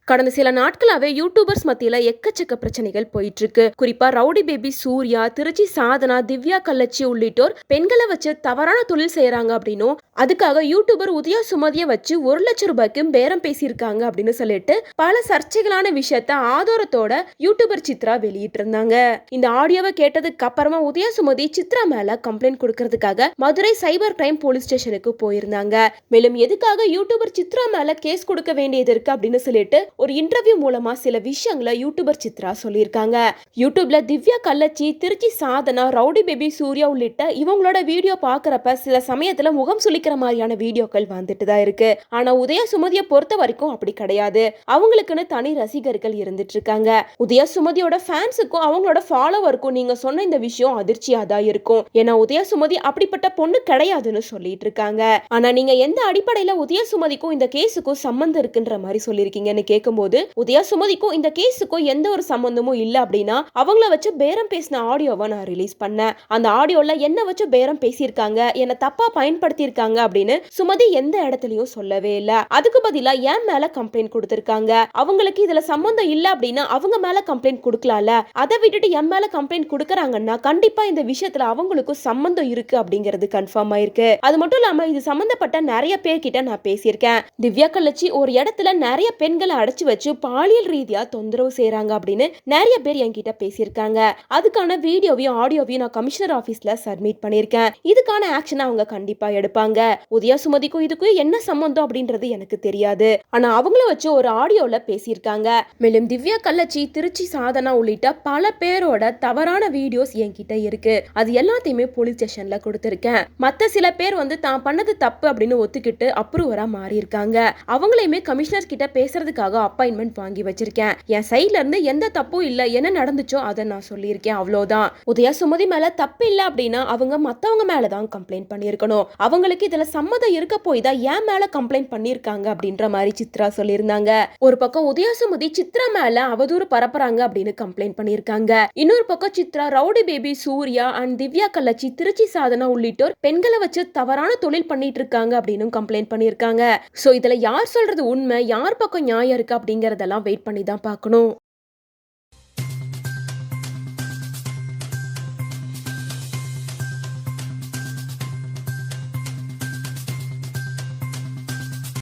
கடந்த சில நாட்களாவே யூடியூபர்ஸ் மத்தியில எக்கச்சக்க பிரச்சனைகள் போயிட்டு இருக்கு. குறிப்பா ரவுடி பேபி சூர்யா, திருச்சி சாதனா, திவ்யா கள்ளச்சி உள்ளிட்டோர் பெண்களை வச்சு தவறான தொழில் செய்யறாங்க அப்படின்னும், அதுக்காக யூடியூபர் உதயா சுமதிய வச்சு 1,00,000 ரூபாய்க்கு பேரம் பேசியிருக்காங்க அப்படின்னு சொல்லிட்டு பல சர்ச்சைகளான விஷயத்த ஆதாரத்தோட யூடியூபர் சித்ரா வெளியிட்டு இருந்தாங்க. இந்த ஆடியோவை கேட்டதுக்கு அப்புறமா உதயா சுமதி சித்ரா மேல கம்ப்ளைண்ட் கொடுக்கறதுக்காக மதுரை சைபர் கிரைம் போலீஸ் ஸ்டேஷனுக்கு போயிருந்தாங்க. மேலும் எதுக்காக யூடியூபர் சித்ரா மேல கேஸ் கொடுக்க வேண்டியது இருக்கு அப்படின்னு சொல்லிட்டு ஒரு இன்டர்வியூ மூலமா சில விஷயங்களை யூடியூபர் சித்ரா சொல்லியிருக்காங்க. யூடியூப்ல திவ்யா கள்ளச்சி, திருச்சி சாதனா, ரவுடி பேபி சூர்யா உள்ளிட்ட இவங்களோட வீடியோ பாக்குறப்ப சில சமயத்துல முகம் சுளிக்கிற மாதிரியான வீடியோக்கள் வந்துட்டு தான் இருக்கு. ஆனா உதயா சுமதியை பொறுத்த வரைக்கும் அப்படி கிடையாது. அவங்களுக்குன்னு தனி ரசிகர்கள் இருந்துட்டு இருக்காங்க. உதயா சுமதியோட ஃபேன்ஸுக்கும் அவங்களோட ஃபாலோவருக்கும் நீங்க சொன்ன இந்த விஷயம் அதிர்ச்சியா தான் இருக்கும். ஏன்னா உதயா சுமதி அப்படிப்பட்ட பொண்ணு கிடையாதுன்னு சொல்லிட்டு இருக்காங்க. ஆனா நீங்க எந்த அடிப்படையில உதயா சுமதிக்கும் இந்த கேஸுக்கும் சம்பந்தம் இருக்குன்ற மாதிரி சொல்லியிருக்கீங்கன்னு கேட்கும்போது, உதயா சுமதிக்கும் இந்த கேஸுக்கும் எந்த ஒரு சம்பந்தமும் இல்ல அப்படின்னா அவங்கள வச்சு பேரம் பேசின ஆடியோவை நான் ரிலீஸ் பண்ணேன். அந்த ஆடியோல என்ன வச்சு பேரம் பேசியிருக்காங்க, என்ன தப்பா பயன்படுத்தியிருக்காங்க அப்படின்னு சுமதி எந்த இடத்துலயும் சொல்லவே இல்ல. அதுக்கு பதிலா என் மேல கம்ப்ளைண்ட் கொடுத்திருக்காங்க. அவங்களுக்கு இதுல சம்பந்தம் இல்ல அப்படின்னா அவங்க மேல கம்ப்ளைண்ட் கொடுக்கலாம்ல. அதை விட்டுட்டு என் மேல கம்ப்ளைண்ட் கொடுக்கறாங்கன்னா கண்டிப்பா இந்த விஷயத்துல அவங்களுக்கும் சம்பந்தம் இருக்கு அப்படிங்கிறது கன்ஃபார்ம் ஆயிருக்கு. அது மட்டும் இல்லாம இது சம்பந்தப்பட்ட நிறைய பேர்கிட்ட நான் பேசியிருக்கேன். திவ்யா கள்ளச்சி ஒரு இடத்துல நிறைய பெண்களை அடைச்சு வச்சு பாலியல் ரீதியா தொந்தரவு செய்யறாங்க அப்படின்னு நிறைய பேர் என்கிட்ட பேசியிருக்காங்க. அதுக்கான வீடியோவையும் ஆடியோவையும் நான் கமிஷனர் ஆபீஸ்ல சப்மிட் பண்ணியிருக்கேன். இதுக்கான ஆக்ஷன் அவங்க கண்டிப்பா எடுப்பாங்க. உதயா சுமதிக்கும் இதுக்கும் என்ன சம்பந்தம் அப்படின்றது எனக்கு தெரியாது. ஆனா அவங்கள வச்சு ஒரு ஆடியோல பேசியிருக்காங்க. மேலும் திவ்யா கள்ளச்சி, திருச்சி சாதனா உள்ளிட்ட பல பேரோட தவறான வீடியோஸ் என்கிட்ட இருக்கு. அது எல்லாத்தையுமே போலீஸ் ஸ்டேஷன்ல கொடுத்திருக்கேன். மத்த சில பேர் தான் பண்ணது தப்பு அப்படின்னு ஒத்துக்கிட்டு அப்ரூவரா மாறி இருக்காங்க. அவங்களையுமே கமிஷனர் கிட்ட பேசுறதுக்காக அப்பாயின்மெண்ட் வாங்கி வச்சிருக்கேன். என் சைட்ல இருந்து எந்த தப்பும் இல்ல, என்ன நடந்துச்சோ அதை நான் சொல்லியிருக்கேன், அவ்வளவுதான். உதயா சுமதி மேல தப்பு இல்ல அப்படின்னா அவங்க மத்தவங்க மேலதான் கம்ப்ளைண்ட் பண்ணியிருக்கணும். அவங்களுக்கு இதுல சம்மதம் இருக்க போய் தான் என் மேல கம்ப்ளைண்ட் பண்ணியிருக்காங்க அப்படின்ற மாதிரி சித்ரா சொல்லியிருந்தாங்க. ஒரு பக்கம் உதயா சுமதி சித்ரா மேல அவதூறு பரப்புறாங்க அப்படின்னு கம்ப்ளைண்ட் பண்ணியிருக்காங்க. இன்னொரு பக்கம் Chitra rowdy baby Surya and Divya Kallachi, Trichy Sadhana உள்ளிட்டோர் பெண்களை வச்சு தவறான தொழில் பண்ணிட்டு இருக்காங்க அப்படின்னு கம்ப்ளைண்ட் பண்ணியிருக்காங்க. சோ இதுல யார் சொல்றது உண்மை, யார் பக்கம் நியாயம் இருக்கு அப்படிங்கறதெல்லாம் வெயிட் பண்ணி தான் பார்க்கணும்.